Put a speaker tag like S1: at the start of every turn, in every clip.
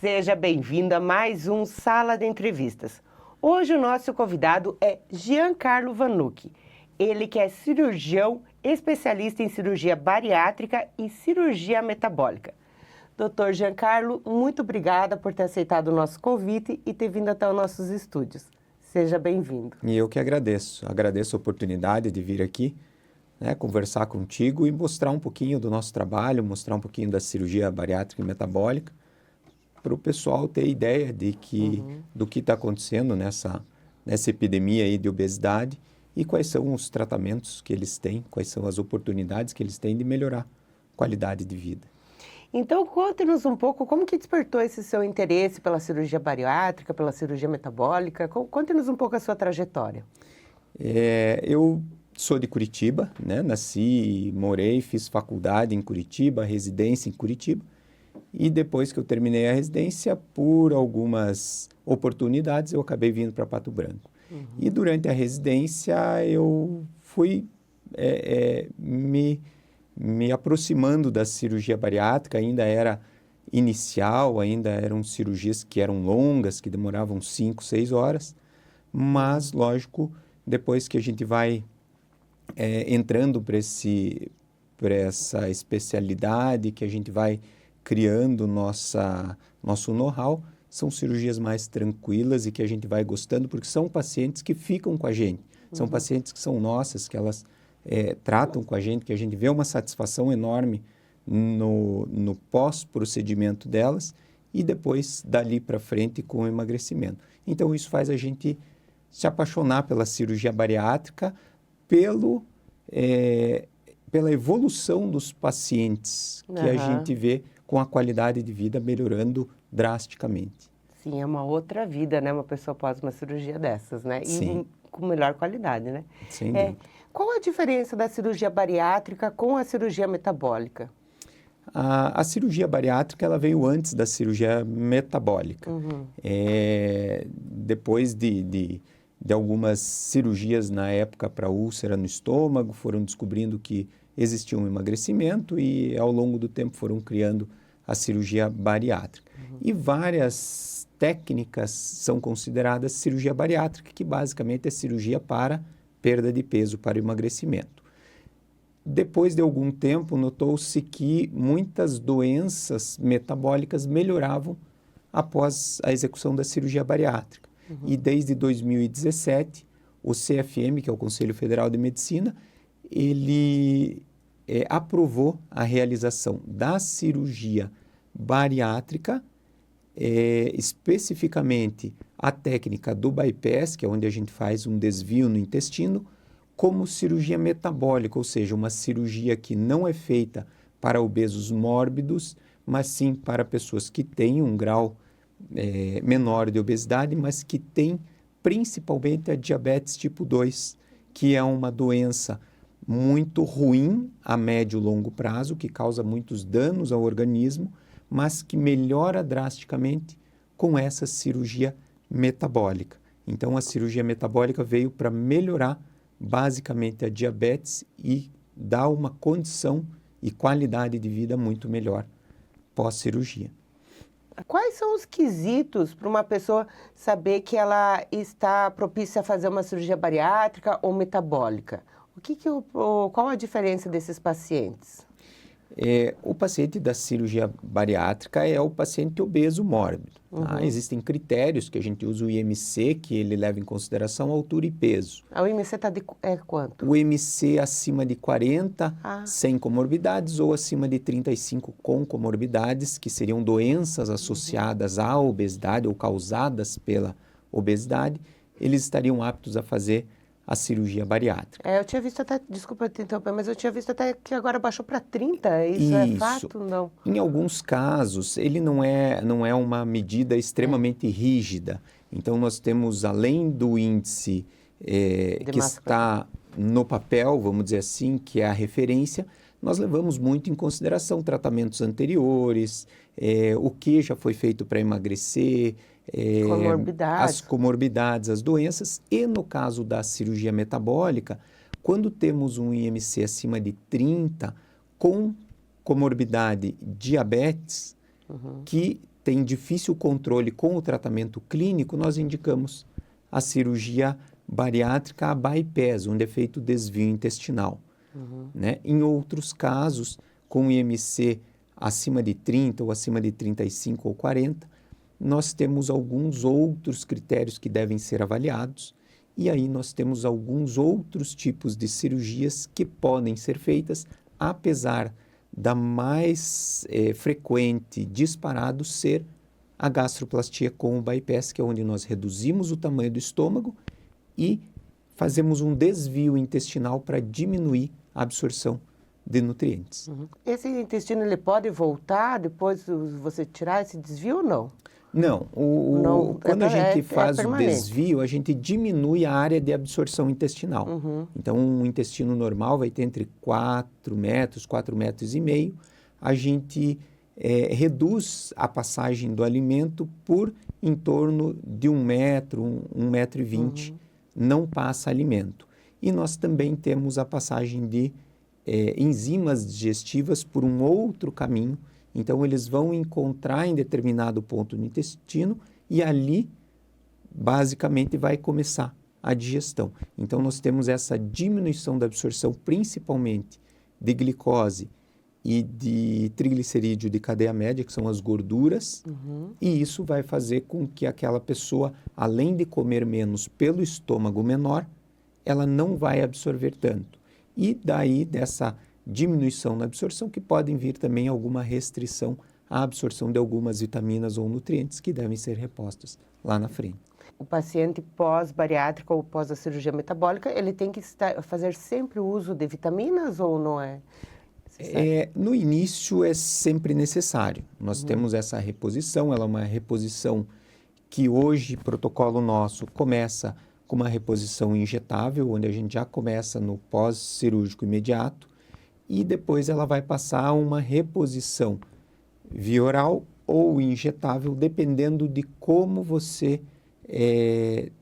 S1: Seja bem-vindo a mais um Sala de Entrevistas. Hoje o nosso convidado é Giancarlo Vannucchi. Ele que é cirurgião, especialista em cirurgia bariátrica e cirurgia metabólica. Doutor Giancarlo, muito obrigada por ter aceitado o nosso convite e ter vindo até os nossos estúdios. Seja bem-vindo.
S2: E eu que agradeço. Agradeço a oportunidade de vir aqui, conversar contigo e mostrar um pouquinho do nosso trabalho, mostrar um pouquinho da cirurgia bariátrica e metabólica, para o pessoal ter ideia do que está acontecendo nessa epidemia aí de obesidade e quais são os tratamentos que eles têm, quais são as oportunidades que eles têm de melhorar a qualidade de vida.
S1: Então, conte-nos um pouco como que despertou esse seu interesse pela cirurgia bariátrica, pela cirurgia metabólica. Conte-nos um pouco a sua trajetória.
S2: Eu sou de Curitiba, nasci, morei, fiz faculdade em Curitiba, residência em Curitiba. E depois que eu terminei a residência, por algumas oportunidades, eu acabei vindo para Pato Branco. E durante a residência, eu fui me aproximando da cirurgia bariátrica, ainda era inicial, ainda eram cirurgias que eram longas, que demoravam 5, 6 horas, mas, lógico, depois que a gente vai entrando para essa especialidade, que a gente vai criando nosso know-how, são cirurgias mais tranquilas e que a gente vai gostando, porque são pacientes que ficam com a gente, são pacientes que são nossas, que elas tratam com a gente, que a gente vê uma satisfação enorme no pós-procedimento delas e depois dali para frente com o emagrecimento. Então isso faz a gente se apaixonar pela cirurgia bariátrica, pela evolução dos pacientes que a gente vê com a qualidade de vida melhorando drasticamente.
S1: Sim, é uma outra vida, né? Uma pessoa após uma cirurgia dessas, né?
S2: Sim.
S1: E com melhor qualidade, né?
S2: Sem dúvida.
S1: Qual a diferença da cirurgia bariátrica com a cirurgia metabólica?
S2: A cirurgia bariátrica ela veio antes da cirurgia metabólica. Depois de algumas cirurgias na época para úlcera no estômago, foram descobrindo que existia um emagrecimento e ao longo do tempo foram criando a cirurgia bariátrica. E várias técnicas são consideradas cirurgia bariátrica, que basicamente é cirurgia para perda de peso, para emagrecimento. Depois de algum tempo, notou-se que muitas doenças metabólicas melhoravam após a execução da cirurgia bariátrica. E desde 2017, o CFM, que é o Conselho Federal de Medicina, ele aprovou a realização da cirurgia bariátrica, especificamente a técnica do bypass, que é onde a gente faz um desvio no intestino, como cirurgia metabólica, ou seja, uma cirurgia que não é feita para obesos mórbidos, mas sim para pessoas que têm um grau menor de obesidade, mas que têm principalmente a diabetes tipo 2, que é uma doença muito ruim a médio e longo prazo, que causa muitos danos ao organismo, mas que melhora drasticamente com essa cirurgia metabólica. Então, a cirurgia metabólica veio para melhorar basicamente a diabetes e dar uma condição e qualidade de vida muito melhor pós-cirurgia.
S1: Quais são os quesitos para uma pessoa saber que ela está propícia a fazer uma cirurgia bariátrica ou metabólica? Qual a diferença desses pacientes?
S2: O paciente da cirurgia bariátrica é o paciente obeso mórbido. Tá? Existem critérios que a gente usa, o IMC, que ele leva em consideração altura e peso.
S1: O IMC está de quanto?
S2: O IMC acima de 40, sem comorbidades, ou acima de 35 com comorbidades, que seriam doenças associadas à obesidade ou causadas pela obesidade, eles estariam aptos a fazer a cirurgia bariátrica.
S1: Eu tinha visto até, desculpa te interromper, mas eu tinha visto até que agora baixou para 30, isso é fato? Não.
S2: Em alguns casos, ele não é uma medida extremamente rígida. Então, nós temos, além do índice que está no papel, vamos dizer assim, que é a referência, nós levamos muito em consideração tratamentos anteriores, o que já foi feito para emagrecer, as comorbidades, as doenças, e no caso da cirurgia metabólica, quando temos um IMC acima de 30, com comorbidade diabetes, que tem difícil controle com o tratamento clínico, nós indicamos a cirurgia bariátrica a bypass, onde é feito desvio intestinal. Né? Em outros casos, com IMC acima de 30 ou acima de 35 ou 40, nós temos alguns outros critérios que devem ser avaliados e aí nós temos alguns outros tipos de cirurgias que podem ser feitas, apesar da mais frequente disparado ser a gastroplastia com o bypass, que é onde nós reduzimos o tamanho do estômago e fazemos um desvio intestinal para diminuir a absorção de nutrientes.
S1: Esse intestino ele pode voltar depois de você tirar esse desvio ou não?
S2: Não, quando a gente faz o desvio, a gente diminui a área de absorção intestinal. Então, um intestino normal vai ter entre 4 metros, 4 metros e meio. A gente reduz a passagem do alimento por em torno de 1 metro, 1 metro e 20, não passa alimento. E nós também temos a passagem de enzimas digestivas por um outro caminho. Então, eles vão encontrar em determinado ponto no intestino e ali, basicamente, vai começar a digestão. Então, nós temos essa diminuição da absorção, principalmente de glicose e de triglicerídeo de cadeia média, que são as gorduras, e isso vai fazer com que aquela pessoa, além de comer menos pelo estômago menor, ela não vai absorver tanto. E daí, dessa diminuição na absorção, que podem vir também alguma restrição à absorção de algumas vitaminas ou nutrientes que devem ser repostas lá na frente.
S1: O paciente pós-bariátrica ou pós a cirurgia metabólica, ele tem que fazer sempre o uso de vitaminas ou não é?
S2: No início é sempre necessário. Nós temos essa reposição, ela é uma reposição que hoje, protocolo nosso, começa com uma reposição injetável, onde a gente já começa no pós-cirúrgico imediato, e depois ela vai passar a uma reposição via oral ou injetável, dependendo de como você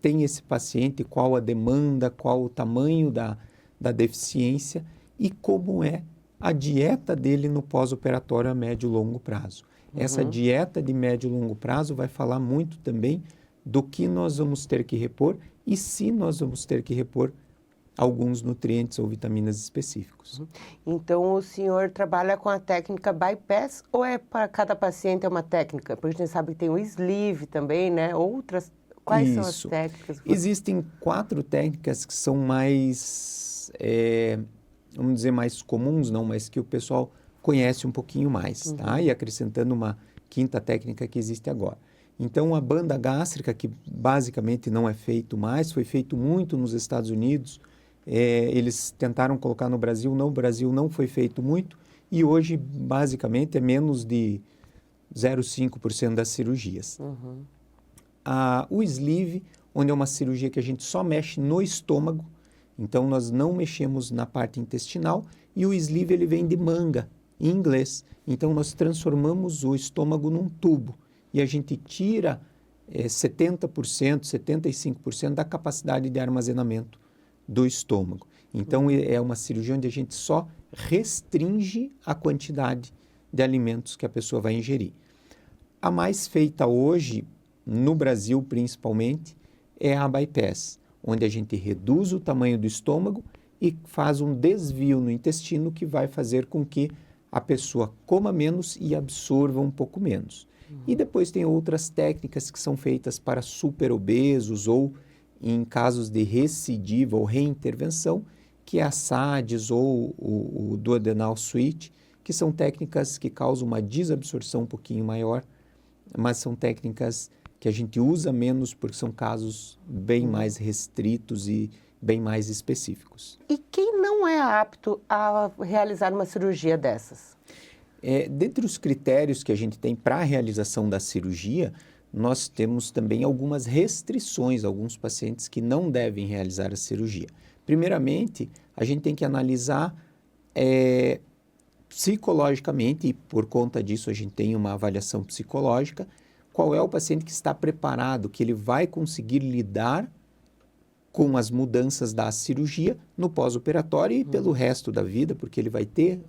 S2: tem esse paciente, qual a demanda, qual o tamanho da deficiência e como é a dieta dele no pós-operatório a médio e longo prazo. Essa dieta de médio e longo prazo vai falar muito também do que nós vamos ter que repor e se nós vamos ter que repor alguns nutrientes ou vitaminas específicos.
S1: Então, o senhor trabalha com a técnica bypass ou é para cada paciente é uma técnica? Porque a gente sabe que tem o sleeve também, né? Outras, quais são as técnicas?
S2: Existem 4 técnicas que são mais, vamos dizer, mais comuns, não, mas que o pessoal conhece um pouquinho mais, tá? E acrescentando uma 5ª técnica que existe agora. Então, a banda gástrica, que basicamente não é feito mais, foi feito muito nos Estados Unidos. Eles tentaram colocar no Brasil não foi feito muito e hoje basicamente é menos de 0,5% das cirurgias. O sleeve, onde é uma cirurgia que a gente só mexe no estômago, então nós não mexemos na parte intestinal e o sleeve ele vem de manga, em inglês. Então nós transformamos o estômago num tubo e a gente tira 70%, 75% da capacidade de armazenamento do estômago. Então, é uma cirurgia onde a gente só restringe a quantidade de alimentos que a pessoa vai ingerir. A mais feita hoje, no Brasil principalmente, é a bypass, onde a gente reduz o tamanho do estômago e faz um desvio no intestino que vai fazer com que a pessoa coma menos e absorva um pouco menos. E depois tem outras técnicas que são feitas para superobesos ou em casos de recidiva ou reintervenção, que é a SADS ou o duodenal switch, que são técnicas que causam uma desabsorção um pouquinho maior, mas são técnicas que a gente usa menos porque são casos bem mais restritos e bem mais específicos.
S1: E quem não é apto a realizar uma cirurgia dessas?
S2: Dentre os critérios que a gente tem para a realização da cirurgia, nós temos também algumas restrições, alguns pacientes que não devem realizar a cirurgia. Primeiramente, a gente tem que analisar psicologicamente, e por conta disso a gente tem uma avaliação psicológica, qual é o paciente que está preparado, que ele vai conseguir lidar com as mudanças da cirurgia no pós-operatório e pelo resto da vida, porque ele vai ter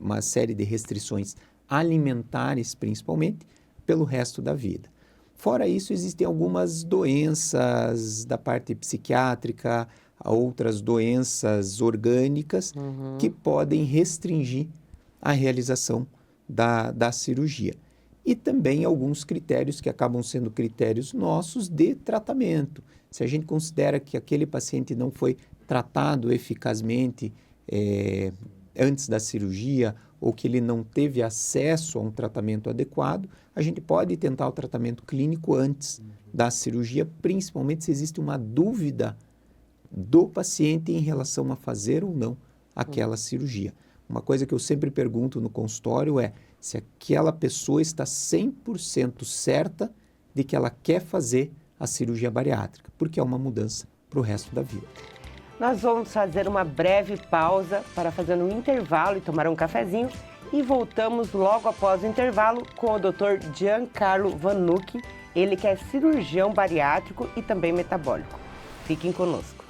S2: uma série de restrições alimentares, principalmente, pelo resto da vida. Fora isso, existem algumas doenças da parte psiquiátrica, outras doenças orgânicas que podem restringir a realização da cirurgia. E também alguns critérios que acabam sendo critérios nossos de tratamento. Se a gente considera que aquele paciente não foi tratado eficazmente antes da cirurgia ou que ele não teve acesso a um tratamento adequado, a gente pode tentar o tratamento clínico antes da cirurgia, principalmente se existe uma dúvida do paciente em relação a fazer ou não aquela cirurgia. Uma coisa que eu sempre pergunto no consultório é se aquela pessoa está 100% certa de que ela quer fazer a cirurgia bariátrica, porque é uma mudança para o resto da vida.
S1: Nós vamos fazer uma breve pausa para fazer um intervalo e tomar um cafezinho e voltamos logo após o intervalo com o Dr. Giancarlo Vannucchi, ele que é cirurgião bariátrico e também metabólico. Fiquem conosco.